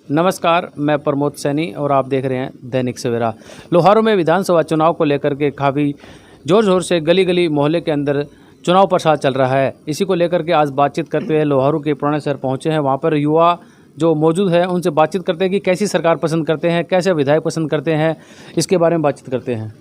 नमस्कार, मैं प्रमोद सैनी और आप देख रहे हैं दैनिक सवेरा। लोहारू में विधानसभा चुनाव को लेकर के काफ़ी ज़ोर ज़ोर से गली गली मोहल्ले के अंदर चुनाव प्रचार चल रहा है। इसी को लेकर के आज बातचीत करते हुए लोहारू के पुराने शहर पहुंचे हैं। वहां पर युवा जो मौजूद है उनसे बातचीत करते हैं कि कैसी सरकार पसंद करते हैं, कैसे विधायक पसंद करते हैं, इसके बारे में बातचीत करते हैं।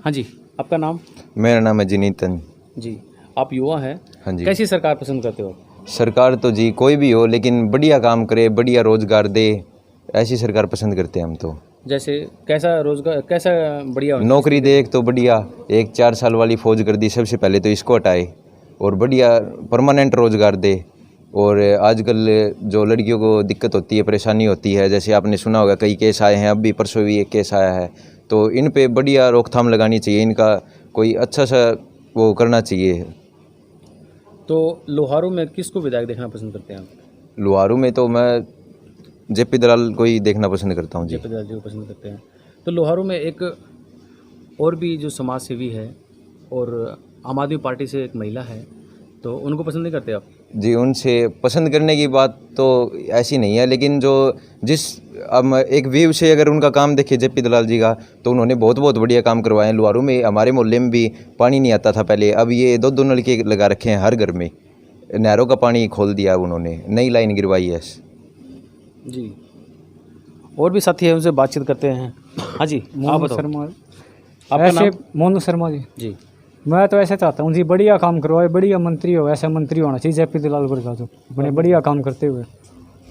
हाँ जी, आपका नाम? मेरा नाम है जिनीतन जी, आप युवा हैं। हाँ जी। कैसी सरकार पसंद करते हो? सरकार तो जी कोई भी हो, लेकिन बढ़िया काम करे, बढ़िया रोजगार दे, ऐसी सरकार पसंद करते हैं हम तो। जैसे कैसा रोजगार, कैसा बढ़िया हो? नौकरी दे एक तो बढ़िया, एक 4 साल वाली फौज कर दी, सबसे पहले तो इसको हटाए और बढ़िया परमानेंट रोजगार दे। और आजकल जो लड़कियों को दिक्कत होती है, परेशानी होती है, जैसे आपने सुना होगा कई केस आए हैं, अभी परसों भी एक केस आया है, तो इन पे बढ़िया रोकथाम लगानी चाहिए, इनका कोई अच्छा सा वो करना चाहिए। तो लोहारू में किसको विधायक देखना पसंद करते हैं आप? लोहारू में तो मैं जेपी दलाल को ही देखना पसंद करता हूँ जी। जेपी दलाल जी को पसंद करते हैं। तो लोहारू में एक और भी जो समाज सेवी है और आम आदमी पार्टी से एक महिला है, तो उनको पसंद नहीं करते आप? जी, उनसे पसंद करने की बात तो ऐसी नहीं है, लेकिन जो जिस अब एक व्यू से अगर उनका काम देखे जेपी दलाल जी का, तो उन्होंने बहुत बढ़िया काम करवाए हैं। लोहारू में हमारे मोहल्ले में भी पानी नहीं आता था पहले, अब ये 2 नलके लगा रखे हैं हर घर में, नहरों का पानी खोल दिया उन्होंने, नई लाइन गिरवाई है जी। और भी साथी है, उनसे बातचीत करते हैं। हाँ जी, आप बताओ। शर्मा। आपका नाम? मोनू शर्मा जी। जी। मैं तो ऐसे चाहता हूँ जी, बढ़िया काम करवाए, बढ़िया मंत्री हो, ऐसा मंत्री होना चाहिए जेपी दलाल का, जो अपने बढ़िया काम करते हुए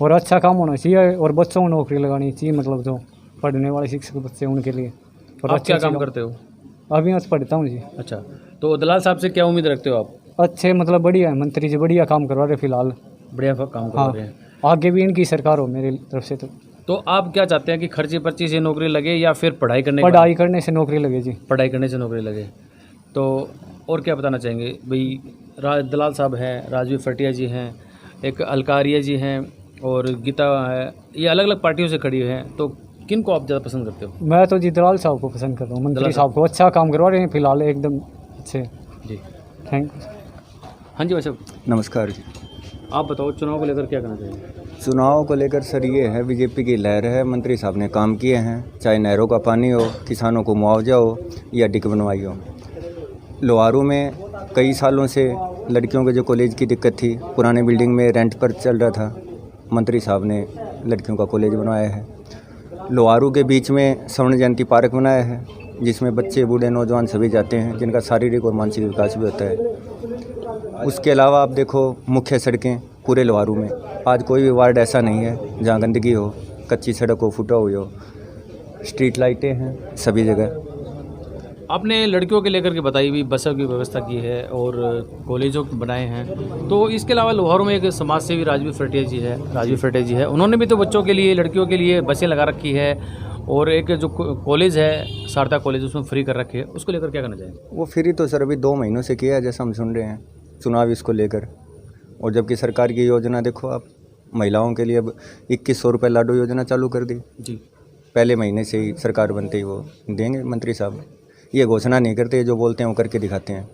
और अच्छा काम होना चाहिए, और बच्चों को नौकरी लगानी चाहिए, मतलब जो पढ़ने वाले शिक्षक बच्चे उनके लिए। और आप क्या काम करते हो? अभी मैं पढ़ता हूँ जी। अच्छा, तो दलाल साहब से क्या उम्मीद रखते हो आप? अच्छे, मतलब बढ़िया है मंत्री जी, बढ़िया काम करवा रहे फिलहाल। बढ़िया काम कर रहे हैं। आगे भी इनकी सरकार हो मेरी तरफ से। तो आप क्या चाहते हैं कि खर्ची पर्ची से नौकरी लगे या फिर पढ़ाई करने से नौकरी लगे जी? पढ़ाई करने से नौकरी लगे। तो और क्या बताना चाहेंगे भाई? दलाल साहब हैं, राजवीर फटिया जी हैं, एक अलकारिया जी हैं और गीता है, ये अलग अलग पार्टियों से खड़ी हैं, तो किन को आप ज़्यादा पसंद करते हो? मैं तो जी दलाल साहब को पसंद करता हूँ, मंत्री साहब को। अच्छा काम करवा रहे हैं फिलहाल, एकदम अच्छे। जी, थैंक यू। हाँ जी, वैसे नमस्कार जी। आप बताओ, चुनाव को लेकर क्या कहना चाहिए? चुनाव को लेकर सर ये है, बीजेपी की लहर है, मंत्री साहब ने काम किए हैं, चाहे नहरों का पानी हो, किसानों को मुआवजा हो या डिक बनवाई हो। लोहारू में कई सालों से लड़कियों के जो कॉलेज की दिक्कत थी, पुराने बिल्डिंग में रेंट पर चल रहा था, मंत्री साहब ने लड़कियों का कॉलेज बनवाया है। लोहारू के बीच में स्वर्ण जयंती पार्क बनाया है, जिसमें बच्चे, बूढ़े, नौजवान सभी जाते हैं, जिनका शारीरिक और मानसिक विकास भी होता है। उसके अलावा आप देखो, मुख्य सड़कें पूरे लोहारू में आज कोई भी वार्ड ऐसा नहीं है जहाँ गंदगी हो, कच्ची सड़क हो, फुटा हुई हो। स्ट्रीट लाइटें हैं सभी जगह। आपने लड़कियों के लेकर के बताई भी, बसों की व्यवस्था की है और कॉलेजों बनाए हैं, तो इसके अलावा लोहारू में एक समाज सेवी राजवीर फटिया जी है, उन्होंने भी तो बच्चों के लिए, लड़कियों के लिए बसें लगा रखी है, और एक जो कॉलेज है शारदा कॉलेज, उसमें फ्री कर रखे हैं, उसको लेकर क्या करना चाहिए? वो फ्री तो सर अभी 2 महीनों से किया है, जैसा हम सुन रहे हैं, चुनाव इसको लेकर। और जबकि सरकार की योजना देखो आप, महिलाओं के लिए अब 2100 रुपये लाडो योजना चालू कर दी जी। पहले महीने से ही सरकार बनते ही वो देंगे मंत्री साहब। ये घोषणा नहीं करते, जो बोलते हैं वो करके दिखाते हैं।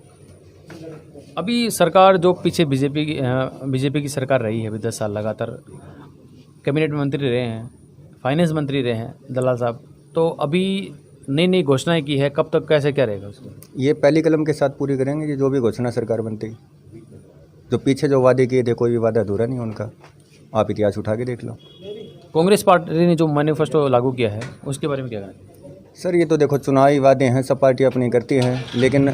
अभी सरकार जो पीछे बीजेपी की सरकार रही है, अभी 10 साल लगातार कैबिनेट मंत्री रहे हैं, फाइनेंस मंत्री रहे हैं दलाल साहब, तो अभी नई घोषणाएं की है, कब तक कैसे क्या रहेगा उसको? ये पहली कलम के साथ पूरी करेंगे कि जो भी घोषणा सरकार बनती, जो पीछे जो वादे किए थे, कोई भी वादा अधूरा नहीं उनका। आप इतिहास उठा के देख लो। कांग्रेस पार्टी ने जो मैनिफेस्टो लागू किया है, उसके बारे में क्या कहना? सर ये तो देखो चुनावी वादे हैं, सब पार्टियाँ अपनी करती हैं, लेकिन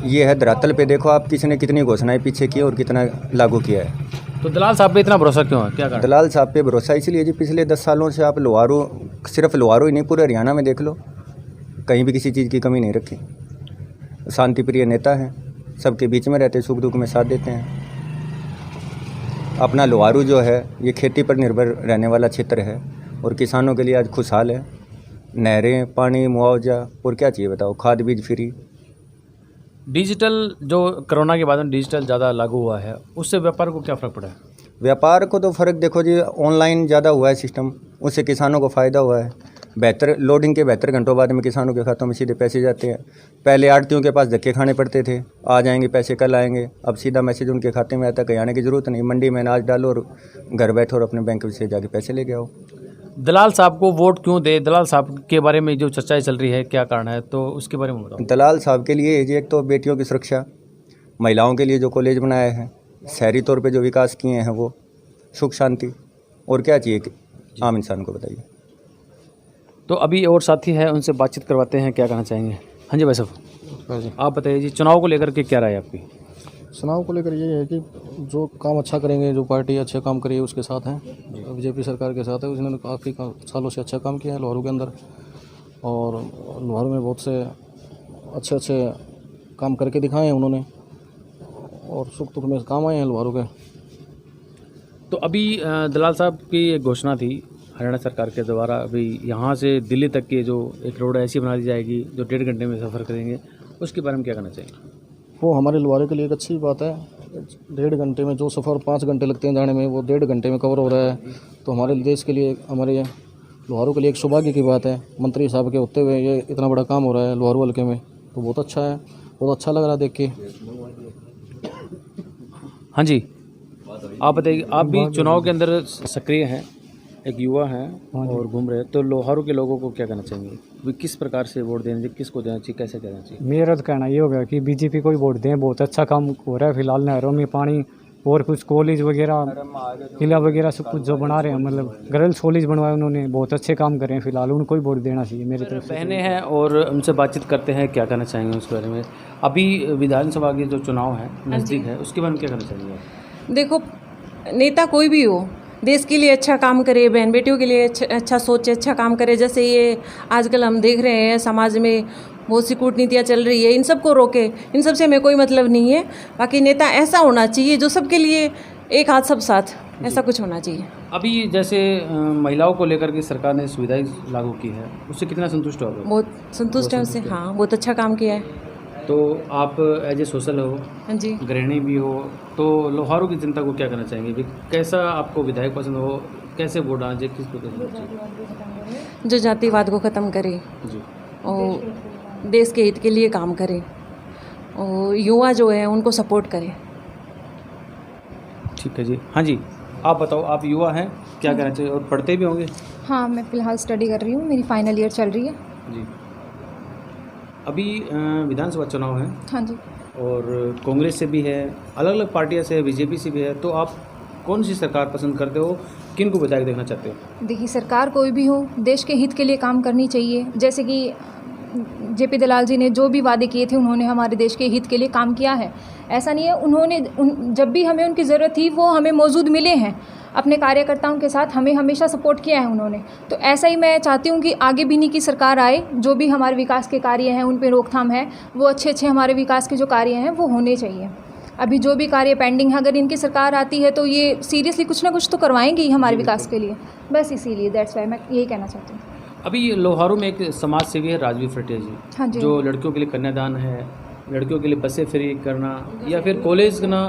ये है धरातल पे देखो आप, किसी ने कितनी घोषणाएं पीछे की और कितना लागू किया है। तो दलाल साहब पे इतना भरोसा क्यों है, क्या कारण? दलाल साहब पे भरोसा इसलिए जी, पिछले 10 सालों से आप लोहारू, सिर्फ लोहारू ही नहीं पूरे हरियाणा में देख लो, कहीं भी किसी चीज़ की कमी नहीं रखी। शांति प्रिय नेता हैं, सबके बीच में रहते, सुख दुख में साथ देते हैं। अपना लोहारू जो है ये खेती पर निर्भर रहने वाला क्षेत्र है, और किसानों के लिए आज खुशहाल है। नहरें, पानी, मुआवजा, और क्या चाहिए बताओ, खाद बीज फ्री। डिजिटल जो कोरोना के बाद में डिजिटल ज़्यादा लागू हुआ है, उससे व्यापार को क्या फ़र्क पड़ा है? व्यापार को तो फ़र्क देखो जी, ऑनलाइन ज़्यादा हुआ है सिस्टम, उससे किसानों को फ़ायदा हुआ है। बेहतर लोडिंग के 72 घंटों बाद में किसानों के खातों में सीधे पैसे जाते हैं। पहले आड़तियों के पास धक्के खाने पड़ते थे, आ जाएंगे पैसे कल आएंगे, अब सीधा मैसेज उनके खाते में आता है, कहीं आने की ज़रूरत नहीं, मंडी में अनाज डालो और घर बैठो और अपने बैंक से जाके पैसे लेके आओ। दलाल साहब को वोट क्यों दे, दलाल साहब के बारे में जो चर्चाएं चल रही है क्या कारण है, तो उसके बारे में बताओ। दलाल साहब के लिए जी एक तो बेटियों की सुरक्षा, महिलाओं के लिए जो कॉलेज बनाए हैं, शहरी तौर पे जो विकास किए हैं वो, सुख शांति, और क्या चाहिए कि आम इंसान को बताइए। तो अभी और साथी है, उनसे बातचीत करवाते हैं, क्या कहना चाहेंगे। हाँ जी भाई साहब, आप बताइए जी, चुनाव को लेकर के क्या राय है आपकी। चुनाव को लेकर ये है कि जो काम अच्छा करेंगे, जो पार्टी अच्छे काम करेगी उसके साथ हैं। बीजेपी सरकार के साथ है, उसने काफ़ी सालों से अच्छा काम किया है लोहारू के अंदर, और लोहारू में बहुत से अच्छे अच्छे काम करके दिखाए हैं उन्होंने, और सुख दुख में काम आए हैं लोहारू के। तो अभी दलाल साहब की एक घोषणा थी हरियाणा सरकार के द्वारा, अभी यहाँ से दिल्ली तक की जो एक रोड ऐसी बना दी जाएगी जो 1.5 घंटे में सफ़र करेंगे, उसके बारे में क्या कहना चाहिए। वो हमारे लोहारू के लिए एक अच्छी बात है। 1.5 घंटे में जो सफ़र 5 घंटे लगते हैं जाने में, वो 1.5 घंटे में कवर हो रहा है। तो हमारे देश के लिए, हमारे लोहारू के लिए एक सौभाग्य की बात है। मंत्री साहब के होते हुए ये इतना बड़ा काम हो रहा है लोहारू हल्के में, तो बहुत अच्छा है, बहुत अच्छा लग रहा है देख के। हाँ जी, आप बताइए, आप भी चुनाव के अंदर सक्रिय हैं, एक युवा हैं और घूम रहे हैं, तो लोहारू के लोगों को क्या कहना चाहिए, वे किस प्रकार से वोट देना चाहिए, किसको देना चाहिए, कैसे देना चाहिए। मेरा तो कहना ये होगा कि बीजेपी को ही वोट दें, बहुत अच्छा काम हो रहा है फिलहाल नहरों में पानी, और कुछ कॉलेज वगैरह, किला वगैरह सब कुछ जो बना रहे हैं, मतलब गर्ल्स कॉलेज बनवाए उन्होंने, बहुत अच्छे काम कर रहे हैं फिलहाल, उनको ही वोट देना चाहिए मेरी तरफ से। बहनें हैं और उनसे बातचीत करते हैं, क्या कहना चाहेंगे उसके बारे में। अभी विधानसभा के जो चुनाव है नज़दीक है, उसके बारे में क्या कहना चाहेंगे। देखो, नेता कोई भी हो, देश के लिए अच्छा काम करे, बहन बेटियों के लिए अच्छा सोचे, अच्छा काम करे। जैसे ये आजकल हम देख रहे हैं समाज में बहुत सी कूटनीतियाँ चल रही है, इन सब को रोके, इन सब से हमें कोई मतलब नहीं है। बाकी नेता ऐसा होना चाहिए जो सबके लिए एक हाथ सब साथ, ऐसा कुछ होना चाहिए। अभी जैसे महिलाओं को लेकर के सरकार ने सुविधाएं लागू की है, उससे कितना संतुष्ट हो गए। बहुत संतुष्ट है उससे, हाँ, बहुत अच्छा काम किया है। तो आप एज ए सोशल हो, हाँ जी, गृहिणी भी हो, तो लोहारू की जनता को क्या करना चाहेंगे भी, कैसा आपको विधायक पसंद हो, कैसे वोट डालें, किसको कैसे। जो जातिवाद को ख़त्म करे जी, और देश के हित के लिए काम करे, और युवा जो है उनको सपोर्ट करे। ठीक है जी। हाँ जी, आप बताओ, आप युवा हैं, क्या कहना चाहिए, और पढ़ते भी होंगे। हाँ, मैं फ़िलहाल स्टडी कर रही हूँ, मेरी फाइनल ईयर चल रही है। जी, अभी विधानसभा चुनाव है। हाँ जी। और कांग्रेस से भी है, अलग अलग पार्टियां से है, बीजेपी से भी है, तो आप कौन सी सरकार पसंद करते हो, किन को विधायक देखना चाहते हो। देखिए, सरकार कोई भी हो, देश के हित के लिए काम करनी चाहिए। जैसे कि जेपी दलाल जी ने जो भी वादे किए थे, उन्होंने हमारे देश के हित के लिए काम किया है। ऐसा नहीं है, उन्होंने जब भी हमें उनकी ज़रूरत थी वो हमें मौजूद मिले हैं, अपने कार्यकर्ताओं के साथ हमें हमेशा सपोर्ट किया है उन्होंने। तो ऐसा ही मैं चाहती हूँ कि आगे भी इन्हीं की सरकार आए, जो भी हमारे विकास के कार्य हैं उन पर रोकथाम है, वो अच्छे अच्छे हमारे विकास के जो कार्य हैं वो होने चाहिए। अभी जो भी कार्य पेंडिंग है, अगर इनकी सरकार आती है तो ये सीरियसली कुछ ना कुछ तो करवाएंगे ही हमारे विकास के लिए, बस इसीलिए दैट्स वाई मैं यही कहना चाहती हूँ। अभी लोहारू में एक समाज सेवी है राजवीर फटिया जी, हाँ जी, जो लड़कियों के लिए कन्यादान है, लड़कियों के लिए बसें फ्री करना या फिर कॉलेज करना,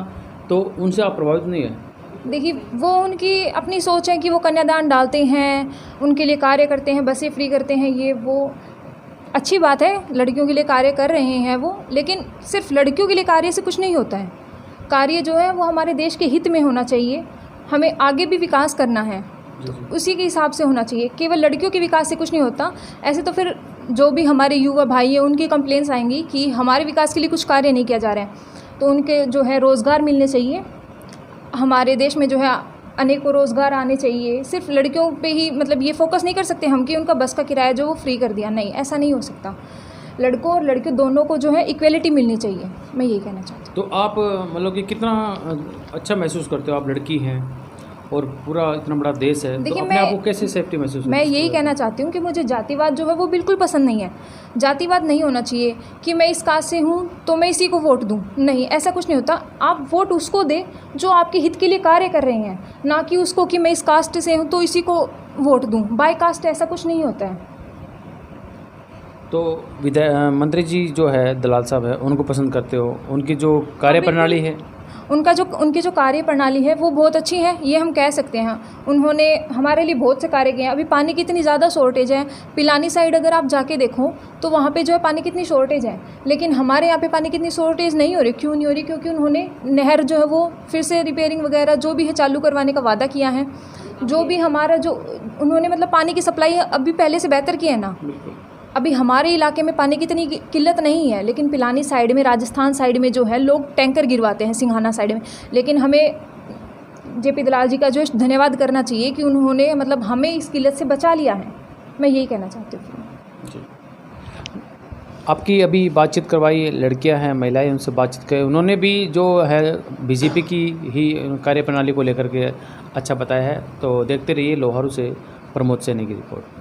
तो उनसे आप प्रभावित नहीं है। देखिए, वो उनकी अपनी सोच है कि वो कन्यादान डालते हैं, उनके लिए कार्य करते हैं, बसें फ्री करते हैं, ये वो अच्छी बात है, लड़कियों के लिए कार्य कर रहे हैं वो, लेकिन सिर्फ लड़कियों के लिए कार्य से कुछ नहीं होता है। कार्य जो है वो हमारे देश के हित में होना चाहिए, हमें आगे भी विकास करना है, तो उसी के हिसाब से होना चाहिए। केवल लड़कियों के विकास से कुछ नहीं होता। ऐसे तो फिर जो भी हमारे युवा भाई हैं उनकी कंप्लेंट्स आएंगी कि हमारे विकास के लिए कुछ कार्य नहीं किया जा रहा है, तो उनके जो है रोज़गार मिलने चाहिए। हमारे देश में जो है अनेकों रोज़गार आने चाहिए। सिर्फ लड़कियों पे ही मतलब ये फोकस नहीं कर सकते हम कि उनका बस का किराया जो वो फ्री कर दिया, नहीं, ऐसा नहीं हो सकता। लड़कों और लड़के दोनों को जो है इक्वलिटी मिलनी चाहिए, मैं यही कहना चाहती हूँ। तो आप मतलब कि कितना अच्छा महसूस करते हो, आप लड़की हैं और पूरा इतना बड़ा देश है, तो अपने आप को कैसे सेफ्टी महसूस मैं यही कहना चाहती हूँ कि मुझे जातिवाद जो है वो बिल्कुल पसंद नहीं है। जातिवाद नहीं होना चाहिए कि मैं इस कास्ट से हूँ तो मैं इसी को वोट दूँ, नहीं, ऐसा कुछ नहीं होता। आप वोट उसको दें जो आपके हित के लिए कार्य कर रहे हैं, ना कि उसको कि मैं इस कास्ट से हूँ तो इसी को वोट दूँ। बाय कास्ट ऐसा कुछ नहीं होता है। तो मंत्री जी जो है दलाल साहब है, उनको पसंद करते हो, उनकी जो कार्यप्रणाली है, उनकी जो कार्य प्रणाली है वो बहुत अच्छी है, ये हम कह सकते हैं। उन्होंने हमारे लिए बहुत से कार्य किए हैं। अभी पानी की इतनी ज़्यादा शॉर्टेज है, पिलानी साइड अगर आप जाके देखो तो वहाँ पे जो है पानी कितनी शॉर्टेज है, लेकिन हमारे यहाँ पे पानी कितनी शॉर्टेज नहीं हो रही। क्यों नहीं हो रही? क्योंकि उन्होंने नहर जो है वो फिर से रिपेयरिंग वगैरह जो भी है चालू करवाने का वादा किया है। जो भी हमारा जो उन्होंने मतलब पानी की सप्लाई अभी पहले से बेहतर की है ना। अभी हमारे इलाके में पानी की इतनी किल्लत नहीं है, लेकिन पिलानी साइड में, राजस्थान साइड में जो है लोग टैंकर गिरवाते हैं, सिंघाना साइड में। लेकिन हमें जेपी दलाल जी का जो धन्यवाद करना चाहिए कि उन्होंने मतलब हमें इस किल्लत से बचा लिया है। मैं यही कहना चाहती हूँ। आपकी अभी बातचीत करवाई लड़कियां हैं, महिलाएं, उनसे बातचीत करें, उन्होंने भी जो है बीजेपी की ही कार्यप्रणाली को लेकर के अच्छा बताया है। तो देखते रहिए लोहारू से प्रमोद सैनी की रिपोर्ट।